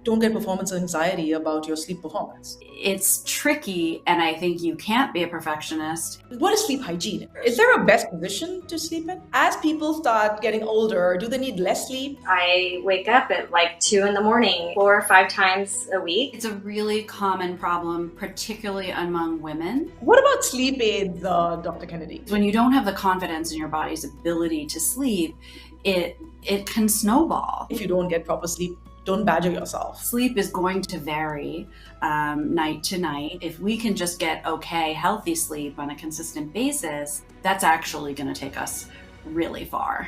don't get performance anxiety about your sleep performance? It's tricky, and I think you can't be a perfectionist. What is sleep hygiene? Is there a best position to sleep in? As people start getting older, do they need less sleep? I wake up at like 2 in the morning, 4 or 5 times a week. It's a really common problem, particularly among women. What about sleep aids, Dr. Kennedy? When you don't have the confidence in your body's ability to sleep, it can snowball. If you don't get proper sleep, don't badger yourself. Sleep is going to vary night to night. If we can just get okay, healthy sleep on a consistent basis, that's actually going to take us really far.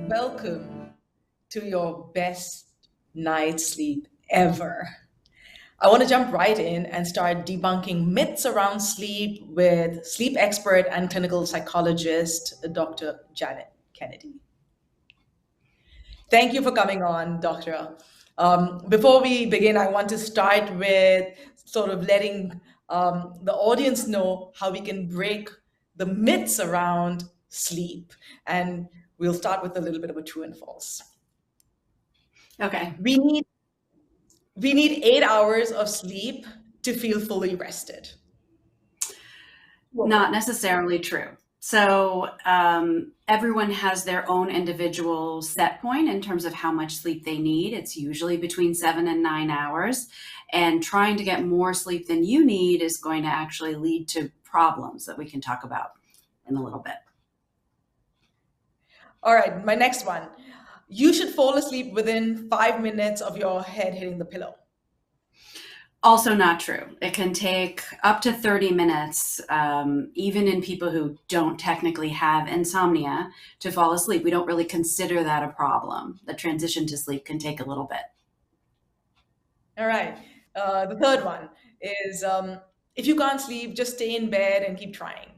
Welcome to your best night's sleep ever. I want to jump right in and start debunking myths around sleep with sleep expert and clinical psychologist, Dr. Janet Kennedy. Thank you for coming on, Doctor. Before we begin, I want to start with sort of letting the audience know how we can break the myths around sleep. And we'll start with a little bit of a true and false. Okay. We need 8 hours of sleep to feel fully rested. Not necessarily true. So everyone has their own individual set point in terms of how much sleep they need. It's usually between 7 and 9 hours. And trying to get more sleep than you need is going to actually lead to problems that we can talk about in a little bit. All right, my next one. You should fall asleep within 5 minutes of your head hitting the pillow. Also not true. It can take up to 30 minutes, even in people who don't technically have insomnia, to fall asleep. We don't really consider that a problem. The transition to sleep can take a little bit. All right. The third one is if you can't sleep, just stay in bed and keep trying.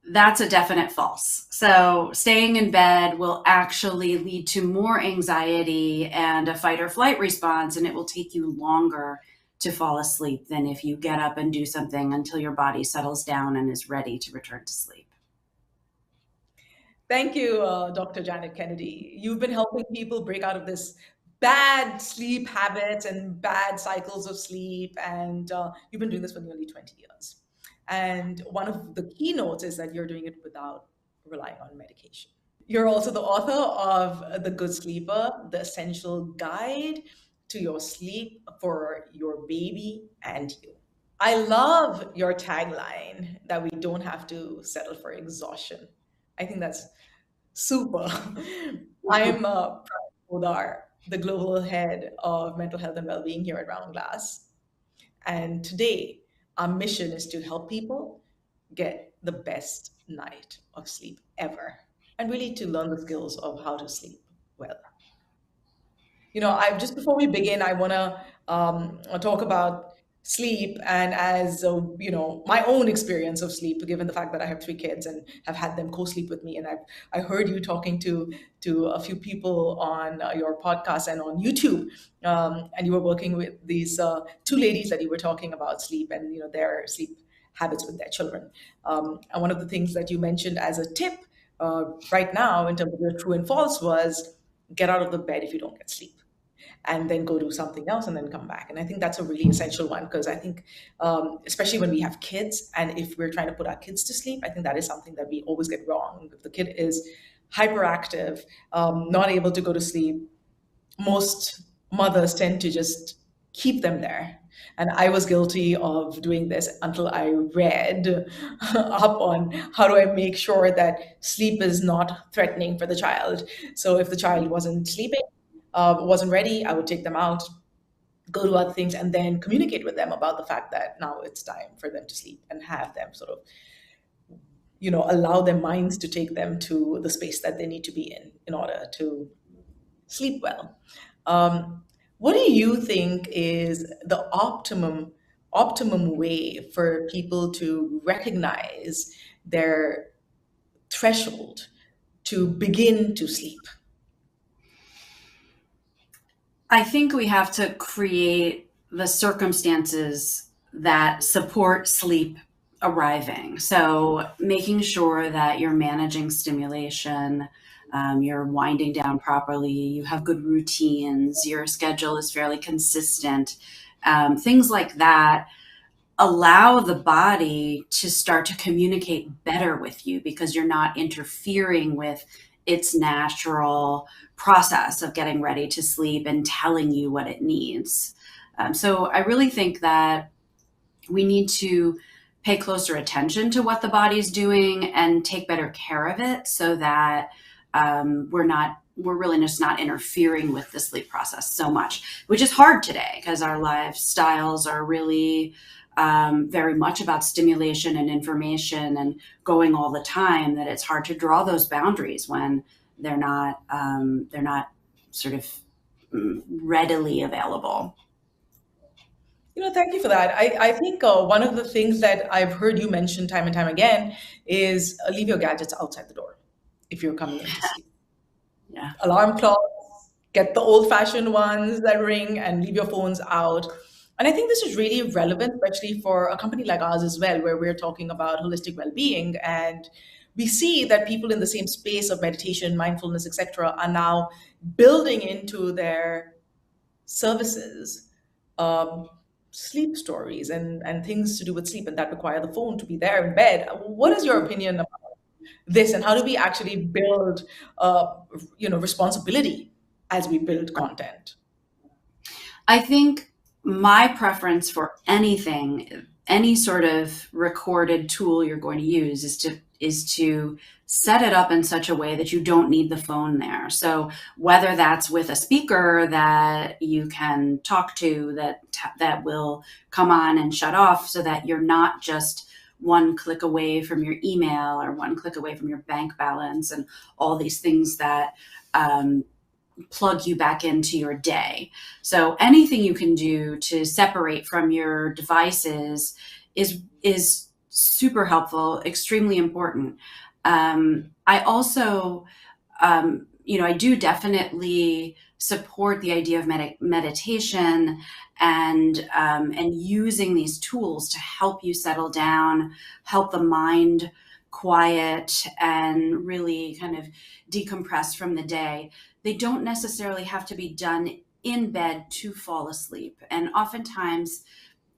That's a definite false. So staying in bed will actually lead to more anxiety and a fight or flight response, and it will take you longer to fall asleep than if you get up and do something until your body settles down and is ready to return to sleep. Thank you, Dr. Janet Kennedy. You've been helping people break out of this bad sleep habits and bad cycles of sleep, and you've been doing this for nearly 20 years. And one of the keynotes is that you're doing it without relying on medication. You're also the author of The Good Sleeper, the essential guide to your sleep for your baby and you. I love your tagline that we don't have to settle for exhaustion. I think that's super. I'm Poddar, the global head of mental health and well-being here at Roundglass. And today, our mission is to help people get the best night of sleep ever, and really to learn the skills of how to sleep well. Just before we begin, I want to talk about sleep, and as my own experience of sleep, given the fact that I have 3 kids and have had them co-sleep with me, and I heard you talking to a few people on your podcast and on YouTube, and you were working with these 2 ladies that you were talking about sleep and their sleep habits with their children. And one of the things that you mentioned as a tip right now in terms of your true and false was get out of the bed if you don't get sleep, and then go do something else and then come back. And I think that's a really essential one, because I think, especially when we have kids and if we're trying to put our kids to sleep, I think that is something that we always get wrong. If the kid is hyperactive, not able to go to sleep, most mothers tend to just keep them there. And I was guilty of doing this until I read up on how do I make sure that sleep is not threatening for the child. So if the child wasn't sleeping, wasn't ready, I would take them out, go do other things, and then communicate with them about the fact that now it's time for them to sleep, and have them sort of, allow their minds to take them to the space that they need to be in order to sleep well. What do you think is the optimum way for people to recognize their threshold to begin to sleep? I think we have to create the circumstances that support sleep arriving. So making sure that you're managing stimulation, you're winding down properly, you have good routines, your schedule is fairly consistent, things like that allow the body to start to communicate better with you because you're not interfering with its natural process of getting ready to sleep and telling you what it needs. So I really think that we need to pay closer attention to what the body's doing and take better care of it so that we're really just not interfering with the sleep process so much, which is hard today because our lifestyles are really very much about stimulation and information and going all the time, that it's hard to draw those boundaries when they're not sort of readily available. Thank you for that. I think one of the things that I've heard you mention time and time again is leave your gadgets outside the door if you're coming in to sleep. Yeah. Alarm clocks, get the old fashioned ones that ring, and leave your phones out. And I think this is really relevant, especially for a company like ours as well, where we're talking about holistic well being. And we see that people in the same space of meditation, mindfulness, etc., are now building into their services um, sleep stories and things to do with sleep and that require the phone to be there in bed. What is your opinion about this, and how do we actually build responsibility as we build content? I think my preference for anything, any sort of recorded tool you're going to use is to set it up in such a way that you don't need the phone there. So whether that's with a speaker that you can talk to that will come on and shut off so that you're not just one click away from your email or one click away from your bank balance and all these things that plug you back into your day. So anything you can do to separate from your devices is super helpful, extremely important. I also, I do definitely support the idea of meditation and using these tools to help you settle down, help the mind quiet, and really kind of decompress from the day. They don't necessarily have to be done in bed to fall asleep. And oftentimes,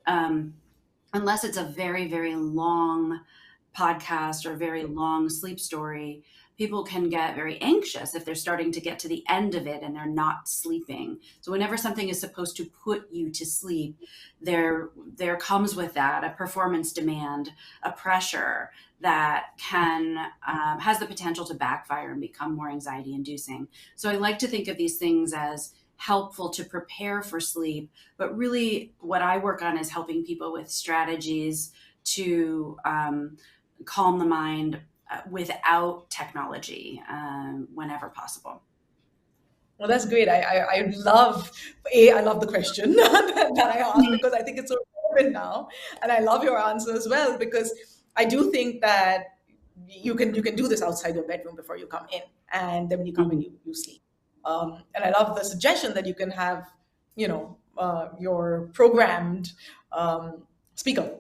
unless it's a very, very long podcast or very long sleep story, people can get very anxious if they're starting to get to the end of it and they're not sleeping. So whenever something is supposed to put you to sleep, there comes with that a performance demand, a pressure that can has the potential to backfire and become more anxiety inducing. So I like to think of these things as helpful to prepare for sleep, but really what I work on is helping people with strategies to calm the mind without technology whenever possible. Well, that's great. I love the question that I asked because I think it's so relevant now, and I love your answer as well because I do think that you can do this outside your bedroom before you come in, and then when you come in, Mhm. you sleep. And I love the suggestion that you can have, your programmed speaker,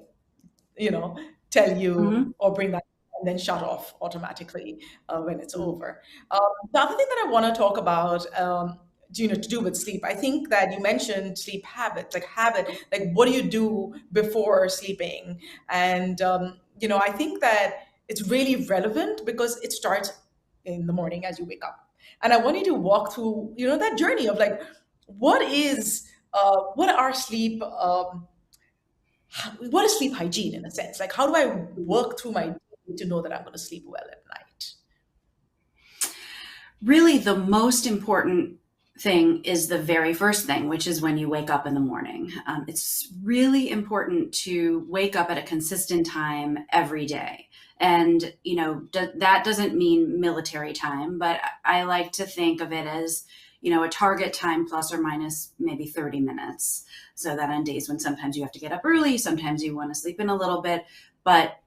you know, tell you Mhm. or bring that and then shut off automatically when it's Mhm. over. The other thing that I want to talk about, to do with sleep, I think that you mentioned sleep habits, like what do you do before sleeping? And, I think that it's really relevant because it starts in the morning as you wake up. And I want you to walk through, that journey of like, what are sleep, what is sleep hygiene in a sense? Like, how do I work through my day to know that I'm going to sleep well at night? Really, the most important thing is the very first thing, which is when you wake up in the morning. It's really important to wake up at a consistent time every day. And, that doesn't mean military time, but I like to think of it as, a target time plus or minus maybe 30 minutes. So that on days when sometimes you have to get up early, sometimes you want to sleep in a little bit, but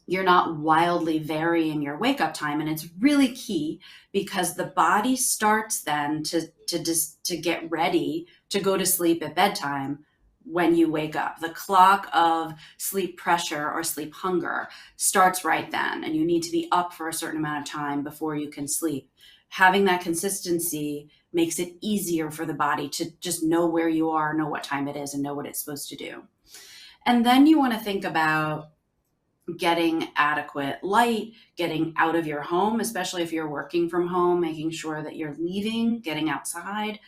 you're not wildly varying your wake up time. And it's really key because the body starts then to get ready to go to sleep at bedtime when you wake up. The clock of sleep pressure or sleep hunger starts right then, and you need to be up for a certain amount of time before you can sleep. Having that consistency makes it easier for the body to just know where you are, know what time it is, and know what it's supposed to do. And then you want to think about getting adequate light, getting out of your home, especially if you're working from home, making sure that you're leaving, getting outside.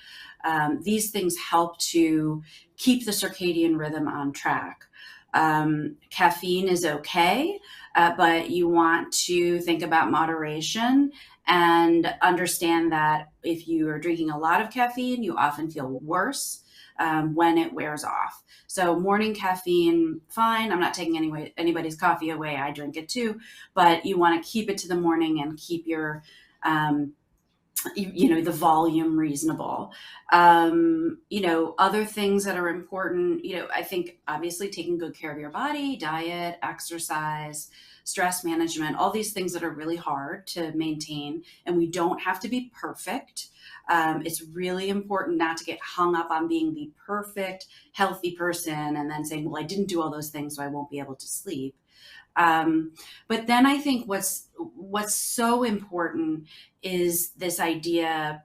These things help to keep the circadian rhythm on track. Caffeine is okay, but you want to think about moderation and understand that if you are drinking a lot of caffeine, you often feel worse when it wears off. So morning caffeine, fine. I'm not taking anybody's coffee away. I drink it too, but you want to keep it to the morning and keep your the volume reasonable. Other things that are important, I think obviously taking good care of your body, diet, exercise, stress management, all these things that are really hard to maintain, and we don't have to be perfect. It's really important not to get hung up on being the perfect, healthy person and then saying, well, I didn't do all those things, so I won't be able to sleep. But then I think what's so important is this idea,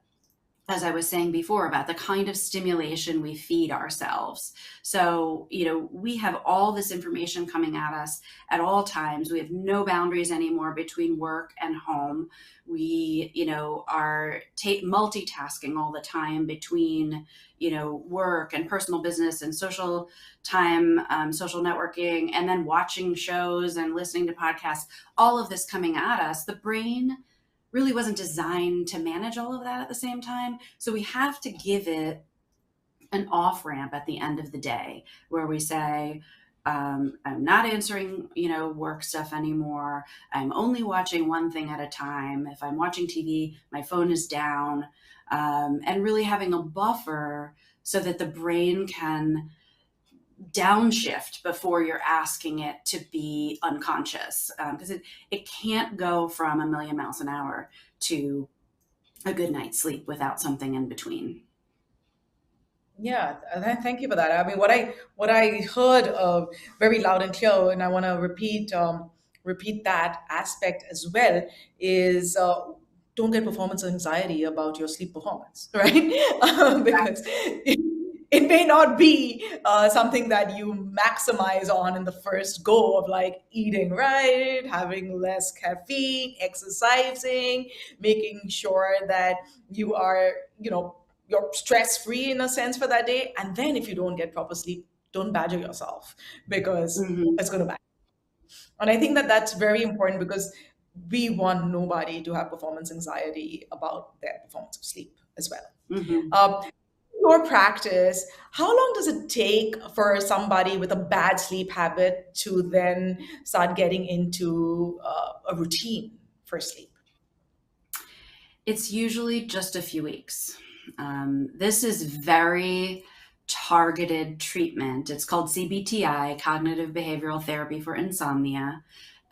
as I was saying before, about the kind of stimulation we feed ourselves. So, we have all this information coming at us at all times. We have no boundaries anymore between work and home. We, are multitasking all the time between, work and personal business and social time, social networking, and then watching shows and listening to podcasts, all of this coming at us. The brain really wasn't designed to manage all of that at the same time. So we have to give it an off ramp at the end of the day where we say, I'm not answering, work stuff anymore. I'm only watching one thing at a time. If I'm watching TV, my phone is down, and really having a buffer so that the brain can downshift before you're asking it to be unconscious, because it can't go from a million miles an hour to a good night's sleep without something in between. Yeah, thank you for that. I mean, what I heard very loud and clear, and I want to repeat that aspect as well, is don't get performance anxiety about your sleep performance, right? Because it may not be something that you maximize on in the first go of like eating right, having less caffeine, exercising, making sure that you are, you're stress free in a sense for that day. And then if you don't get proper sleep, don't badger yourself because Mm-hmm. it's going to back. And I think that that's very important because we want nobody to have performance anxiety about their performance of sleep as well. Mm-hmm. Um, your practice, how long does it take for somebody with a bad sleep habit to then start getting into a routine for sleep? It's usually just a few weeks. This is very targeted treatment. It's called CBTI, Cognitive Behavioral Therapy for Insomnia.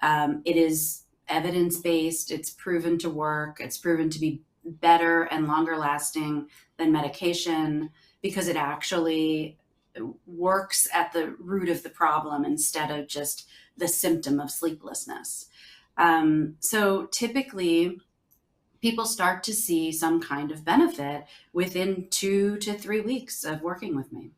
It is evidence based, it's proven to work, it's proven to be better and longer lasting than medication because it actually works at the root of the problem instead of just the symptom of sleeplessness. So typically, people start to see some kind of benefit within 2 to 3 weeks of working with me.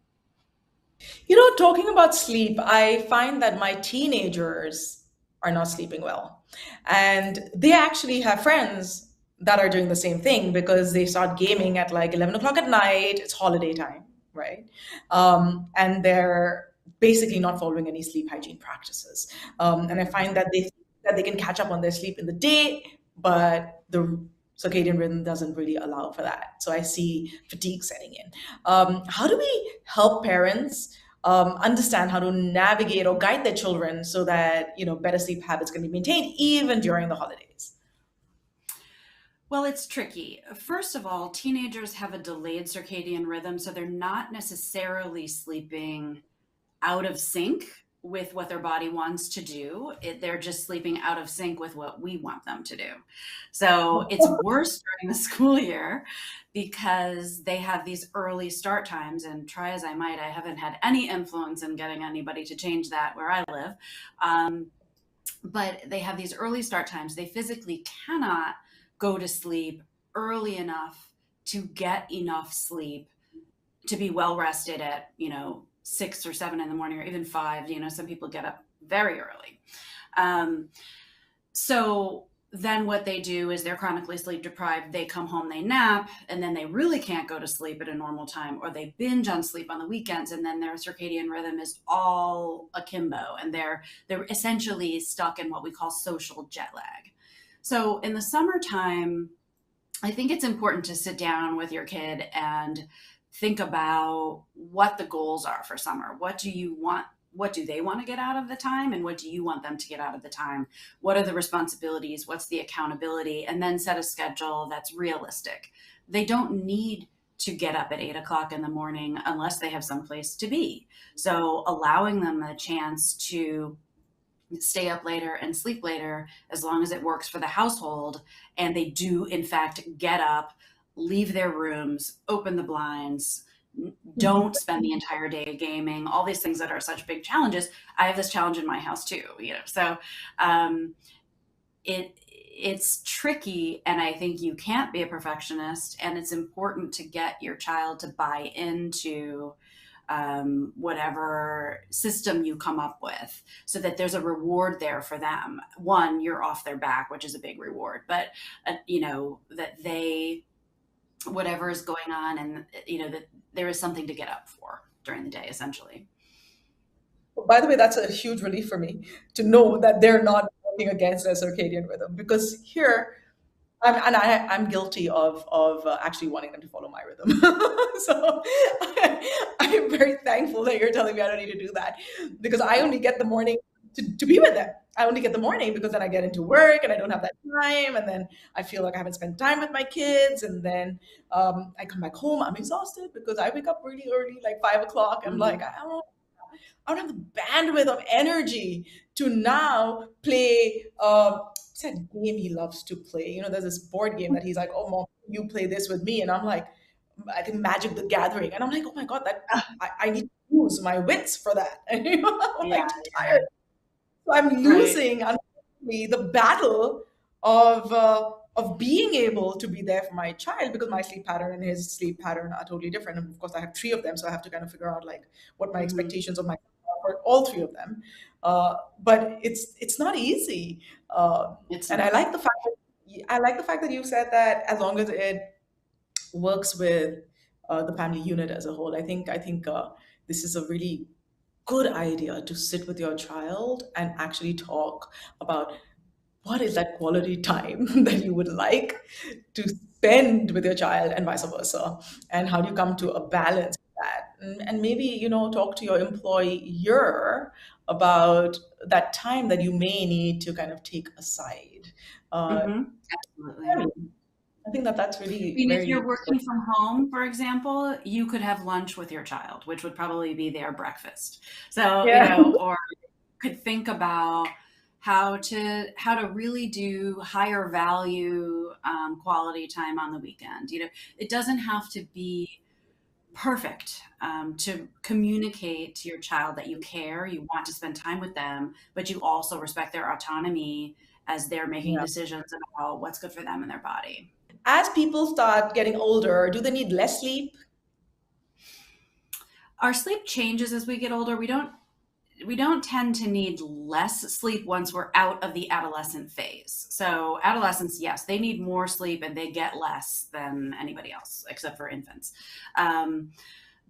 Talking about sleep, I find that my teenagers are not sleeping well. And they actually have friends that are doing the same thing because they start gaming at like 11 o'clock at night. It's holiday time, right? And they're basically not following any sleep hygiene practices. And I find that they can catch up on their sleep in the day, but the circadian rhythm doesn't really allow for that. So I see fatigue setting in. How do we help parents understand how to navigate or guide their children so that better sleep habits can be maintained even during the holidays? Well, it's tricky. First of all, teenagers have a delayed circadian rhythm, so they're not necessarily sleeping out of sync with what their body wants to do. They're just sleeping out of sync with what we want them to do. So it's worse during the school year because they have these early start times. And try as I might, I haven't had any influence in getting anybody to change that where I live. But they have these early start times. They physically cannot go to sleep early enough to get enough sleep to be well rested at, 6 or 7 in the morning or even 5. Some people get up very early. So then what they do is they're chronically sleep deprived. They come home, they nap, and then they really can't go to sleep at a normal time, or they binge on sleep on the weekends, and then their circadian rhythm is all akimbo, and they're essentially stuck in what we call social jet lag. So in the summertime, I think it's important to sit down with your kid and think about what the goals are for summer. What do you want? What do they want to get out of the time? And what do you want them to get out of the time? What are the responsibilities? What's the accountability? And then set a schedule that's realistic. They don't need to get up at 8 o'clock in the morning unless they have someplace to be. So allowing them a chance to stay up later and sleep later, as long as it works for the household, and they do in fact get up, leave their rooms, open the blinds, don't spend the entire day gaming, all these things that are such big challenges. I have this challenge in my house too, so it's tricky, and I think you can't be a perfectionist, and it's important to get your child to buy into whatever system you come up with, so that there's a reward there for them. One, you're off their back, which is a big reward, but that they, whatever is going on, and that there is something to get up for during the day, essentially. By the way, that's a huge relief for me to know that they're not working against their circadian rhythm, because here I'm guilty of actually wanting them to follow my rhythm. So I'm very thankful that you're telling me I don't need to do that, because I only get the morning to be with them. I only get the morning because then I get into work and I don't have that time. And then I feel like I haven't spent time with my kids. And then I come back home, I'm exhausted because I wake up really early, like 5 o'clock. I'm like, Mhm. I don't have the bandwidth of energy to now play. What's that game he loves to play? There's this board game that he's like, "Oh, mom, you play this with me," and I'm like, I think Magic the Gathering, and I'm like, "Oh my god, that I need to use my wits for that," and I'm Yeah, like too tired. So I'm right. losing, unfortunately, the battle of being able to be there for my child, because my sleep pattern and his sleep pattern are totally different. And of course, I have three of them, so I have to kind of figure out like what my Hmm. expectations of my for all three of them. But it's not easy, It's and not. I like the fact that you said that as long as it works with the family unit as a whole. I think this is a really good idea to sit with your child and actually talk about what is that quality time that you would like to spend with your child, and vice versa, and how do you come to a balance with that, and maybe talk to your employer about that time that you may need to kind of take aside. uh, Hmm. Absolutely. I think that that's I really mean, if you're very. working from home, for example, you could have lunch with your child, which would probably be their breakfast. So, Yeah. or could think about how to really do higher value quality time on the weekend. It doesn't have to be perfect, to communicate to your child that you care, you want to spend time with them, but you also respect their autonomy as they're making Yeah. decisions about what's good for them and their body. As people start getting older, do they need less sleep? Our sleep changes as we get older. We don't tend to need less sleep once we're out of the adolescent phase. So adolescents, yes, they need more sleep and they get less than anybody else except for infants. Um,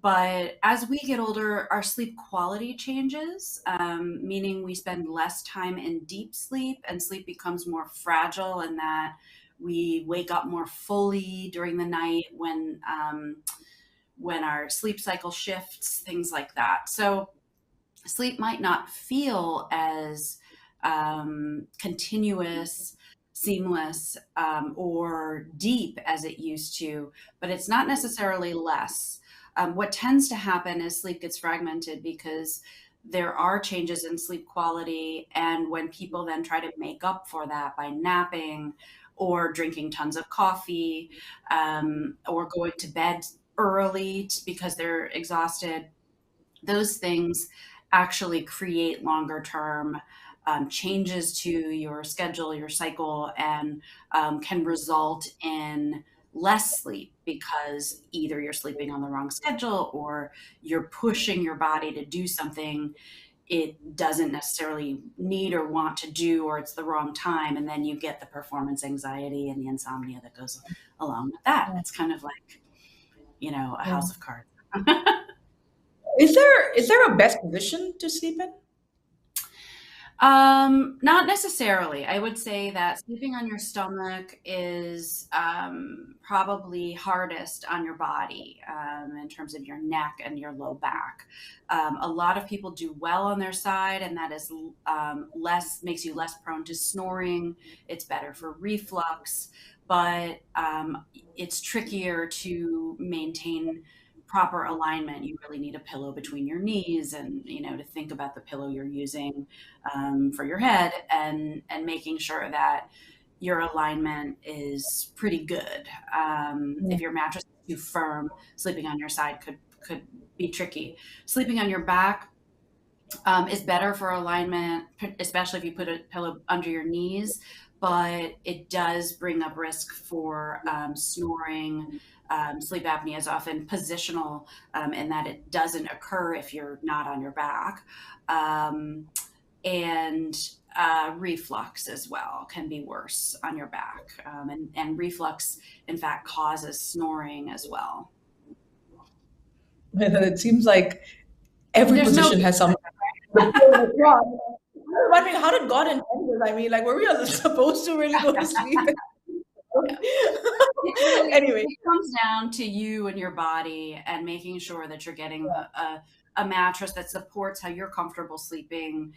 but as we get older, our sleep quality changes, meaning we spend less time in deep sleep, and sleep becomes more fragile, in that we wake up more fully during the night when our sleep cycle shifts, things like that. So sleep might not feel as continuous, seamless, or deep as it used to, but it's not necessarily less. What tends to happen is sleep gets fragmented because there are changes in sleep quality. And when people then try to make up for that by napping or drinking tons of coffee, or going to bed early because they're exhausted, those things actually create longer term changes to your schedule, your cycle, and can result in less sleep because either you're sleeping on the wrong schedule or you're pushing your body to do something it doesn't necessarily need or want to do, or it's the wrong time. And then you get the performance anxiety and the insomnia that goes along with that. Yeah. It's kind of like, a Yeah. house of cards. Is there a best position to sleep in? Not necessarily. I would say that sleeping on your stomach is probably hardest on your body in terms of your neck and your low back. A lot of people do well on their side, and that is less makes you less prone to snoring. It's better for reflux, but it's trickier to maintain proper alignment. You really need a pillow between your knees, and to think about the pillow you're using for your head, and making sure that your alignment is pretty good. Yeah. If your mattress is too firm, sleeping on your side could be tricky. Sleeping on your back is better for alignment, especially if you put a pillow under your knees, but it does bring up risk for snoring. Sleep apnea is often positional, in that it doesn't occur if you're not on your back. And reflux as well can be worse on your back. And reflux, in fact, causes snoring as well. It seems like every There's no position good. has some. I mean, how did God intend this? I mean, like, were we supposed to really go to sleep? Anyway, It comes down to you and your body and making sure that you're getting a mattress that supports how you're comfortable sleeping,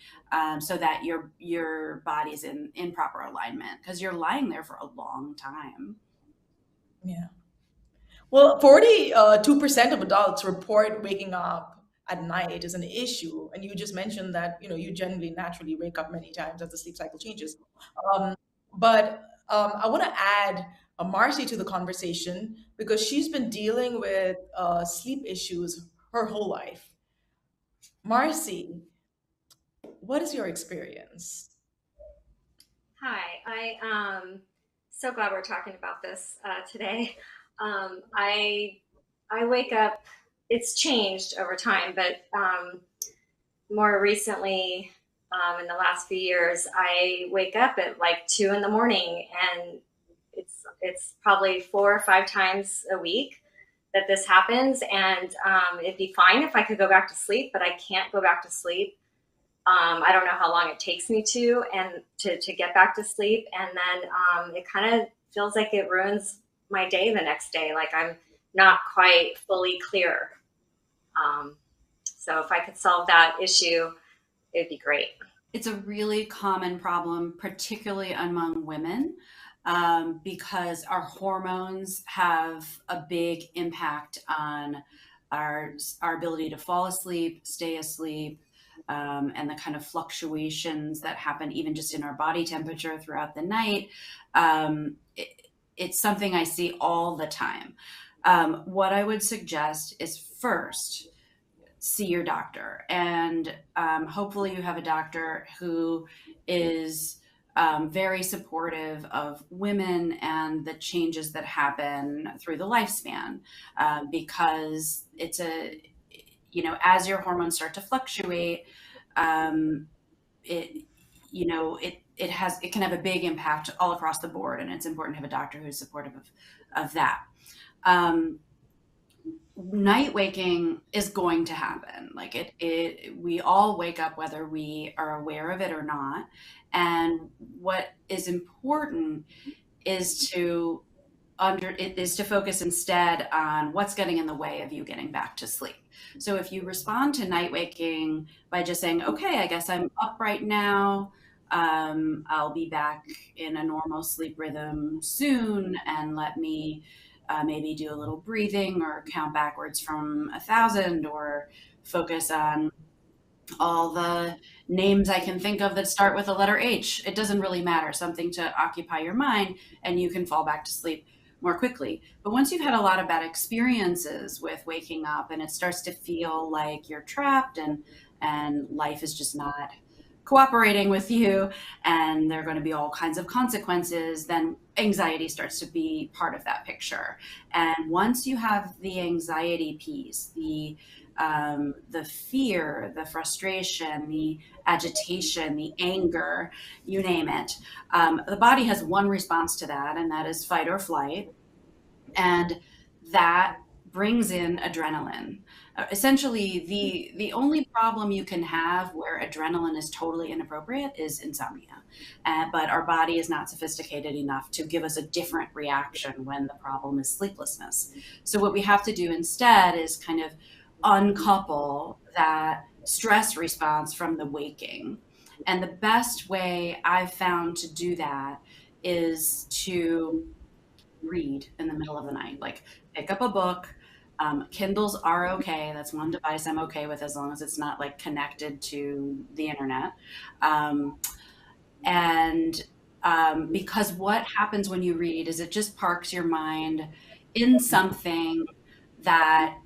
so that your body's in proper alignment, because you're lying there for a long time. yeah. Well, 42% of adults report waking up at night is an issue, and you just mentioned that you generally naturally wake up many times as the sleep cycle changes. Um, but I want to add Marcy to the conversation because she's been dealing with sleep issues her whole life. Marcy, what is your experience? Hi, so glad we're talking about this today. I wake up. It's changed over time, but more recently, in the last few years, I wake up at like 2 in the morning, and it's probably 4 or 5 times a week that this happens. And it'd be fine if I could go back to sleep, but I can't go back to sleep. I don't know how long it takes me to get back to sleep, and then it kind of feels like it ruins my day the next day. Like I'm not quite fully clear. So if I could solve that issue, it'd be great. It's a really common problem, particularly among women, because our hormones have a big impact on our ability to fall asleep, stay asleep, and the kind of fluctuations that happen even just in our body temperature throughout the night. It's something I see all the time. What I would suggest is, first, see your doctor, and hopefully you have a doctor who is very supportive of women and the changes that happen through the lifespan, because as your hormones start to fluctuate, it it can have a big impact all across the board, and it's important to have a doctor who's supportive of that. Um, Night waking is going to happen. Like we all wake up whether we are aware of it or not. And what is important is to focus instead on what's getting in the way of you getting back to sleep. So if you respond to night waking by just saying, okay, I guess I'm up right now, I'll be back in a normal sleep rhythm soon, and let me maybe do a little breathing or count backwards from 1,000, or focus on all the names I can think of that start with the letter H. It doesn't really matter, something to occupy your mind, and you can fall back to sleep more quickly. But once you've had a lot of bad experiences with waking up and it starts to feel like you're trapped and life is just not cooperating with you and there are going to be all kinds of consequences, then anxiety starts to be part of that picture. And once you have the anxiety piece, the fear, the frustration, the agitation, the anger, you name it. The body has one response to that, and that is fight or flight. And that brings in adrenaline. Essentially, the only problem you can have where adrenaline is totally inappropriate is insomnia. But our body is not sophisticated enough to give us a different reaction when the problem is sleeplessness. So what we have to do instead is kind of uncouple that stress response from the waking. And the best way I've found to do that is to read in the middle of the night. Like pick up a book. Kindles are okay. That's one device I'm okay with as long as it's not like connected to the internet. Um, and because what happens when you read is it just parks your mind in something that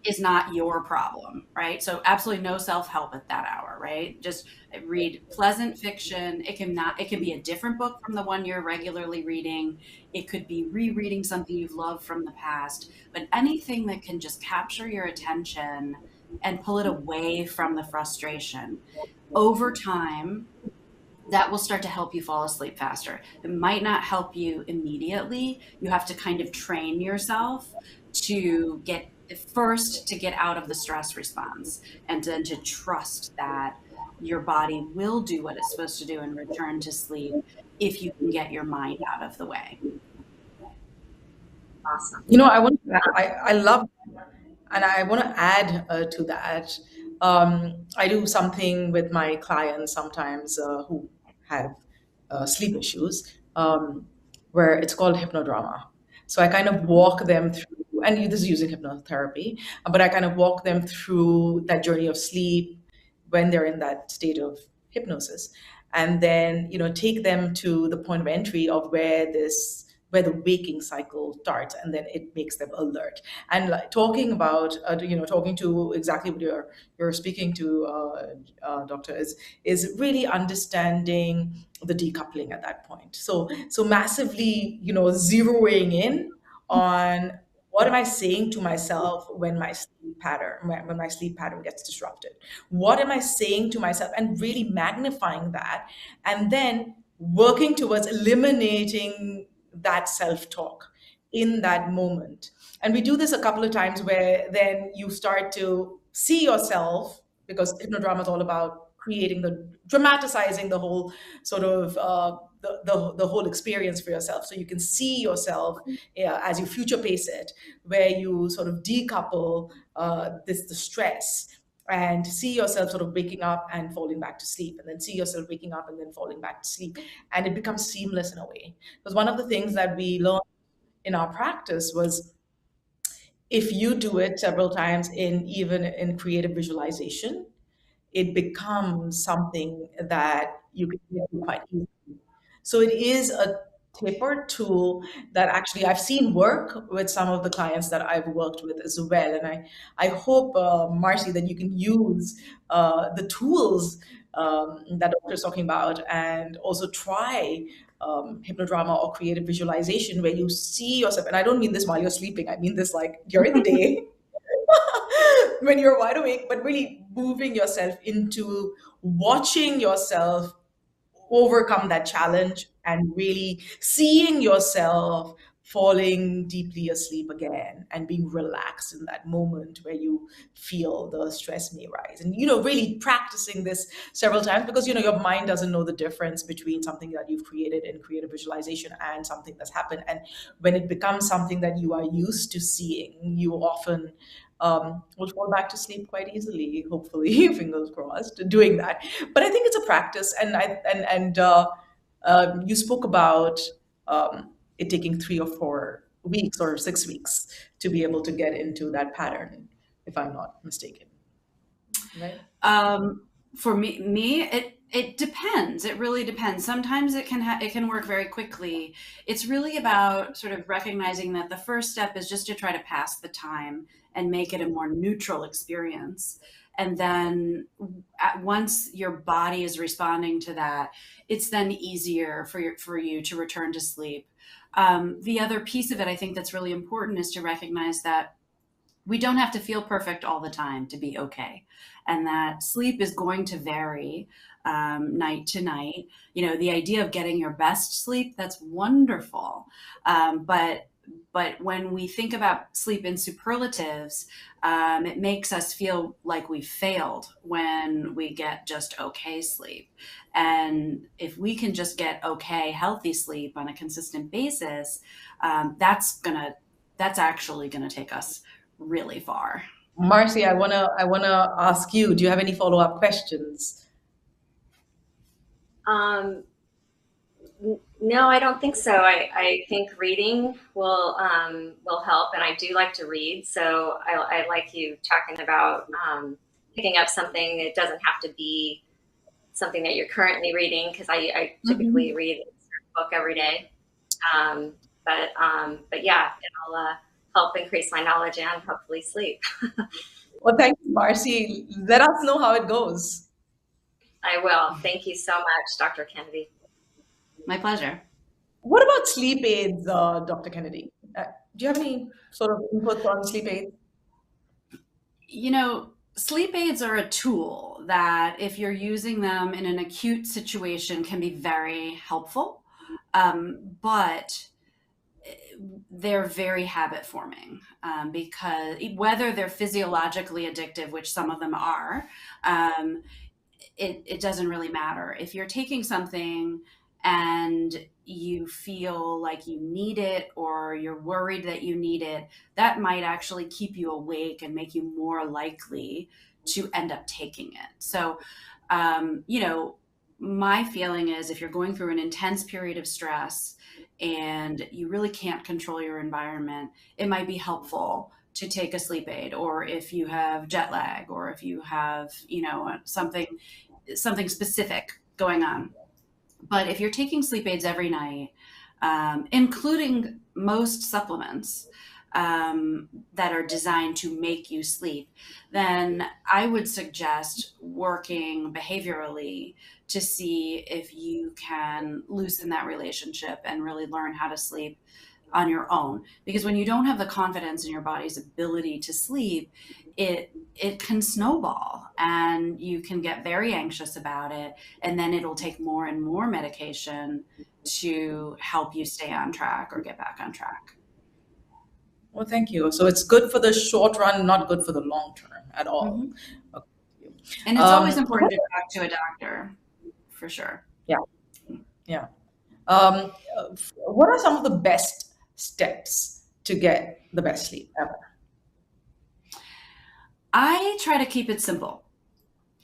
is not your problem, right? So absolutely no self-help at that hour, right? Just read pleasant fiction. It can be a different book from the one you're regularly reading. It could be rereading something you've loved from the past, but anything that can just capture your attention and pull it away from the frustration. Over time, that will start to help you fall asleep faster. It might not help you immediately. You have to kind of train yourself to get first to get out of the stress response and then to trust that your body will do what it's supposed to do and return to sleep if you can get your mind out of the way. Awesome. I want I love, and I want to add to that. I do something with my clients sometimes who have sleep issues, where it's called hypnodrama. So I kind of walk them through, and this is using hypnotherapy, but I kind of walk them through that journey of sleep when they're in that state of hypnosis, and then take them to the point of entry of where the waking cycle starts, and then it makes them alert. And like, talking about talking to exactly what you're speaking to, doctor, is really understanding the decoupling at that point. So massively, zeroing in on what am I saying to myself when my sleep pattern gets disrupted. What am I saying to myself, and really magnifying that, and then working towards eliminating that self talk in that moment. And we do this a couple of times where then you start to see yourself, because hypnodrama is all about creating dramatizing the whole sort of the whole experience for yourself. So you can see yourself, as you future pace it, where you sort of decouple the stress, and see yourself sort of waking up and falling back to sleep, and then see yourself waking up and then falling back to sleep, and it becomes seamless in a way. Because one of the things that we learned in our practice was, if you do it several times, in even in creative visualization, it becomes something that you can do quite easily. So it is a tip or tool that actually I've seen work with some of the clients that I've worked with as well. And I hope, Marcy, that you can use the tools that doctor is talking about, and also try hypnodrama or creative visualization, where you see yourself. And I don't mean this while you're sleeping, I mean this like during the day, when you're wide awake, but really moving yourself into watching yourself overcome that challenge, and really seeing yourself falling deeply asleep again, and being relaxed in that moment where you feel the stress may rise. And really practicing this several times, because your mind doesn't know the difference between something that you've created in creative visualization and something that's happened. And when it becomes something that you are used to seeing, you often will fall back to sleep quite easily, hopefully, fingers crossed, doing that. But I think it's a practice, and you spoke about it taking 3 or 4 weeks or 6 weeks to be able to get into that pattern, if I'm not mistaken. Right? Um, for me, it depends. It really depends. Sometimes it can work very quickly. It's really about sort of recognizing that the first step is just to try to pass the time and make it a more neutral experience. And then once your body is responding to that, it's then easier for you to return to sleep. The other piece of it, I think, that's really important is to recognize that we don't have to feel perfect all the time to be okay, and that sleep is going to vary night to night. You know, the idea of getting your best sleep, that's wonderful, but when we think about sleep in superlatives, it makes us feel like we failed when we get just okay sleep. And if we can just get okay healthy sleep on a consistent basis, that's actually gonna take us really far. Marcy, I wanna ask you, do you have any follow-up questions? Um, no, I don't think so. I think reading will help, and I do like to read. So I like you talking about picking up something. It doesn't have to be something that you're currently reading, because I typically Mhm. read a certain book every day. Um, but yeah, it'll help increase my knowledge and hopefully sleep. Well, thank you, Marcy. Let us know how it goes. I will. Thank you so much, Dr. Kennedy. My pleasure. What about sleep aids, Dr. Kennedy? Do you have any sort of input on sleep aids? You know, sleep aids are a tool that, if you're using them in an acute situation, can be very helpful. But they're very habit forming, because whether they're physiologically addictive, which some of them are, um, it doesn't really matter. If you're taking something and you feel like you need it, or you're worried that you need it, that might actually keep you awake and make you more likely to end up taking it. So, you know, my feeling is, if you're going through an intense period of stress and you really can't control your environment, it might be helpful to take a sleep aid. Or if you have jet lag, or if you have, something specific going on. But if you're taking sleep aids every night, including most supplements that are designed to make you sleep, then I would suggest working behaviorally to see if you can loosen that relationship and really learn how to sleep on your own. Because when you don't have the confidence in your body's ability to sleep, it can snowball, and you can get very anxious about it, and then it'll take more and more medication to help you stay on track or get back on track. Well, thank you. So it's good for the short run, not good for the long term at all. Hmm. Okay. And it's always What, important to talk to a doctor, for sure. yeah, yeah. What are some of the best steps to get the best sleep ever? I try to keep it simple.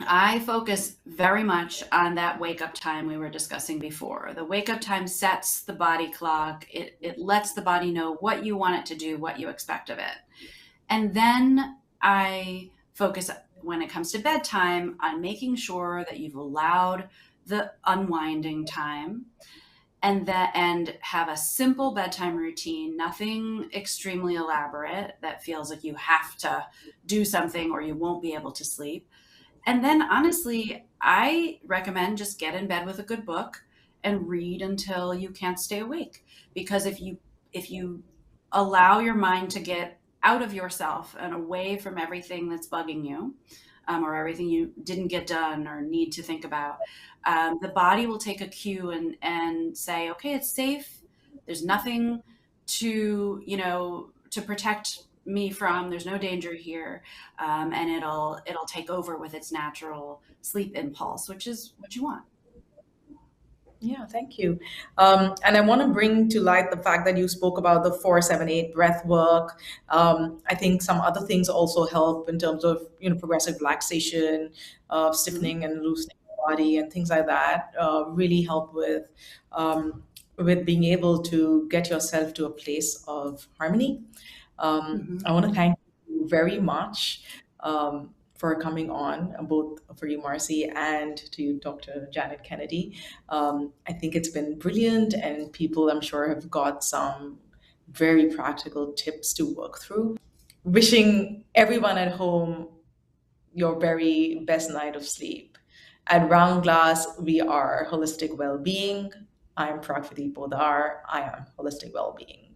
I focus very much on that wake up time we were discussing before. The wake up time sets the body clock. It lets the body know what you want it to do, what you expect of it. And then I focus, when it comes to bedtime, on making sure that you've allowed the unwinding time, and have a simple bedtime routine, nothing extremely elaborate that feels like you have to do something or you won't be able to sleep. And then, honestly, I recommend just get in bed with a good book and read until you can't stay awake. Because if you allow your mind to get out of yourself and away from everything that's bugging you, or everything you didn't get done or need to think about, the body will take a cue and say, okay, it's safe. There's nothing to protect me from. There's no danger here, and it'll take over with its natural sleep impulse, which is what you want. Yeah, thank you. And I want to bring to light the fact that you spoke about the 478 breath work. I think some other things also help in terms of progressive relaxation, Mhm. stiffening and loosening the body, and things like that. Really help with being able to get yourself to a place of harmony. I Mhm. want to thank you very much for coming on, both for you, Marcy, and to you, Dr. Janet Kennedy. I think it's been brilliant, and people, I'm sure, have got some very practical tips to work through. Wishing everyone at home your very best night of sleep. At Round Glass, we are holistic well being. I'm Prakriti Poddar. I am holistic well being.